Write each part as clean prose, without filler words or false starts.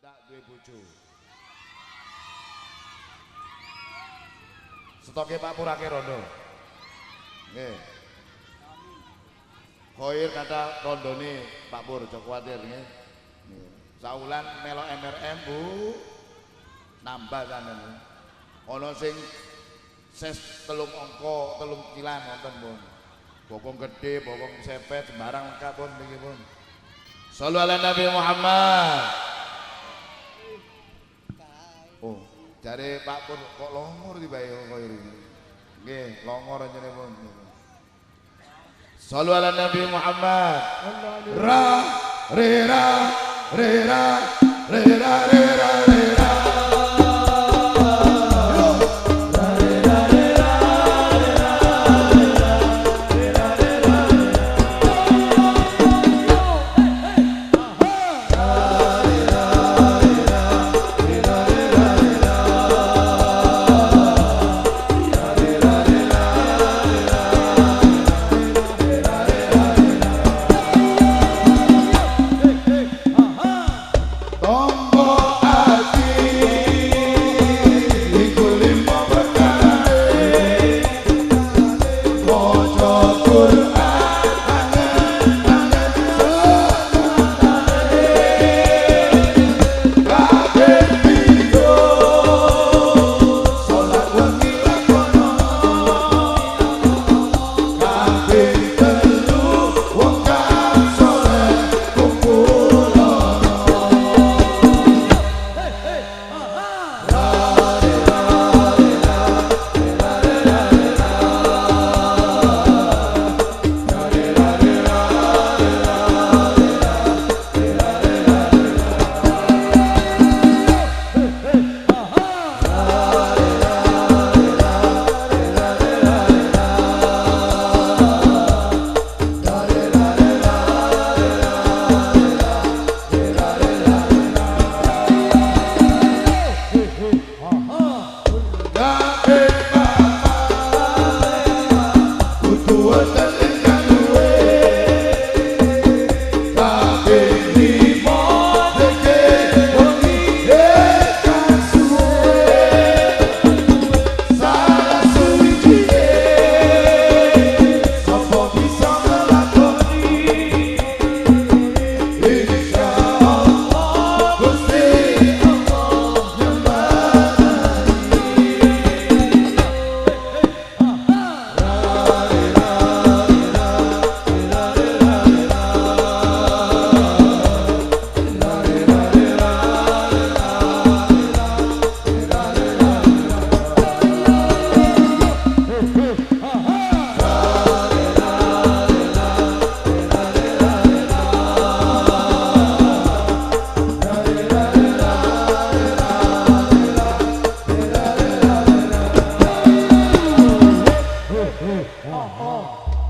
ndak duwe bojo. Stoke Pak Pur akeh rondo. Nggih. Khoir kata rondone Pak Pur, aja kuwatir nggih. Saulan melok MRM Bu. Nambah sampeyan. Ana sing ses telung angka, telung kilan wonten pun. Bokong gede, bokong sepet, sembarang lengkap pun niki pun. Shallu ala Nabi Muhammad. Oh, jare Pak Pur kok longor tibae kok iki. Nggih, longor njenengan pun. Shallu ala Nabi Muhammad. Ra re ra re ra re ra re ra re ra.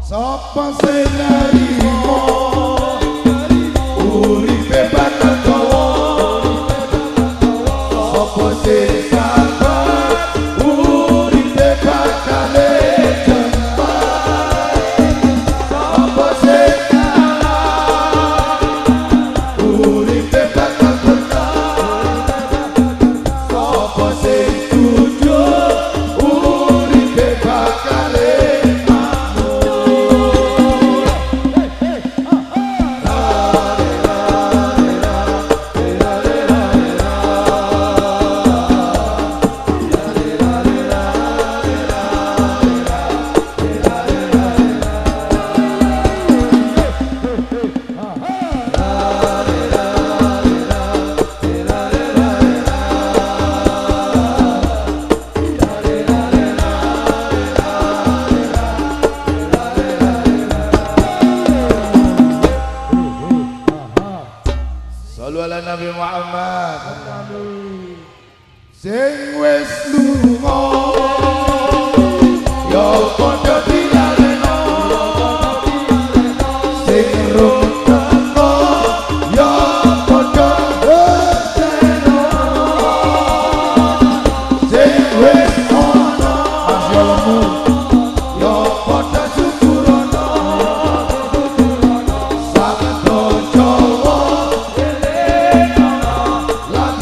Sapa sing narimo uripe bakal dawa, sapa sing sabar uripe bakal jembar, sapa sing kalah uripe bakal berkah, sapa sing jujur uripe bakal Shallu ala Nabi Muhammad. Sing wis lunga ya padha dilaleno, sing rung teko ya padha bedeno, sing wis ana masya lemu ya padha syukurana, sabdo Jawa lan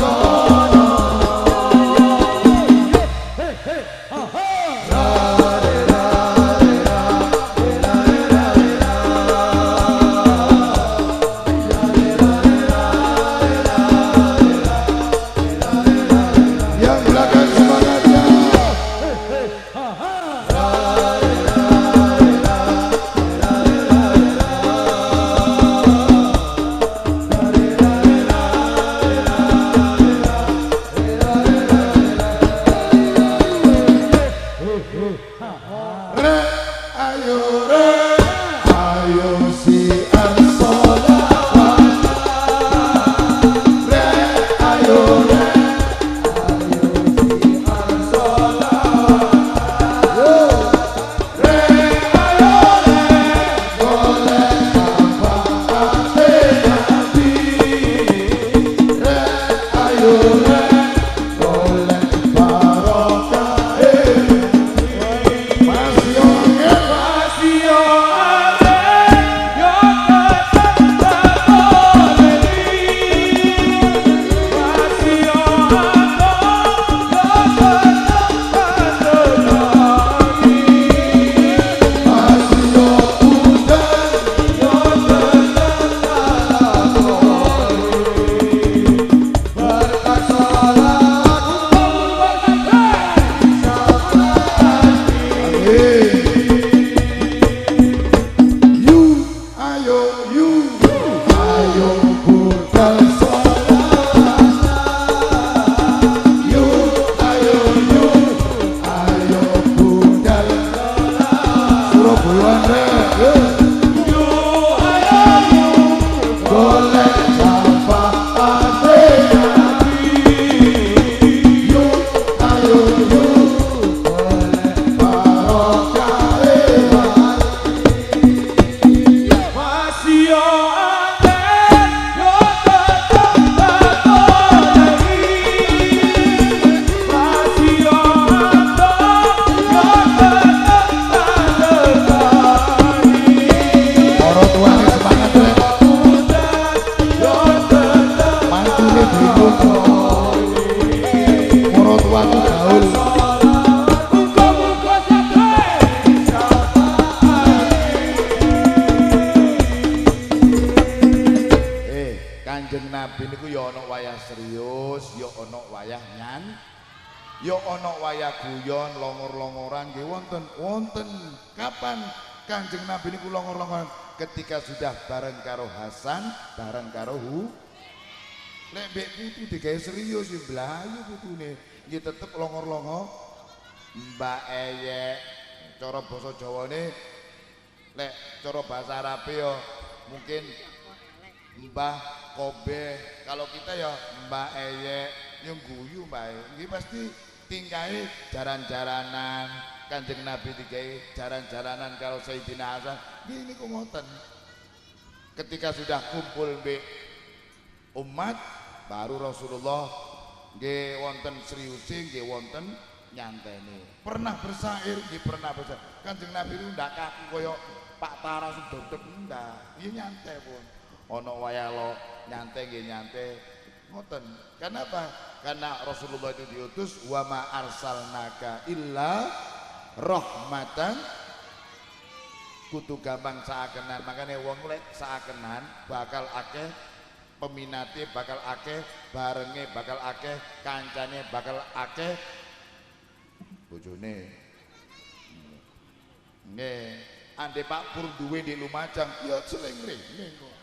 Kanjeng Nabi niku ya ana wayah serius, ya ana wayah ya ana wayah guyon, longor-longoran nggih wonten. Kapan Kanjeng Nabi niku longor-longoran? Ketika sudah bareng karo Hasan, bareng karo lek mbek putu digawe serius ya blayu putune. Nggih tetep longor-longor. Mbak Eyek cara basa Jawane, lek cara bahasa Arabe ya mungkin Mbah Kobe, kalau kita ya Mbak Eyek yang guyu Mbak. Ini pasti tingkai jaran-jaranan. Kanjeng Nabi dikai jaran-jaranan kalau Sayyidina Hasan. Ini kok ngoten. Ketika sudah kumpul mbek umat, baru Rasulullah nggih wonten seriusi, nggih wonten nyanteni. Pernah bersair, nggih pernah bersair. Kanjeng Nabi itu ndak kaku koyo Pak Tara sedodek ndak. Iya nyantai pun. Ono wayah lo nyantai nggih nyantai ngoten. Kenapa? Karena Rasulullah itu diutus wa ma arsalnaka illa rahmatan, kudu gampang saakenan. Makanya wong lek saakenan bakal akeh peminati, bakal akeh barenge, bakal akeh kancane, bakal akeh bojone. Nggih, ande Pak Pur duwe di Lumajang ya seleng rene kok.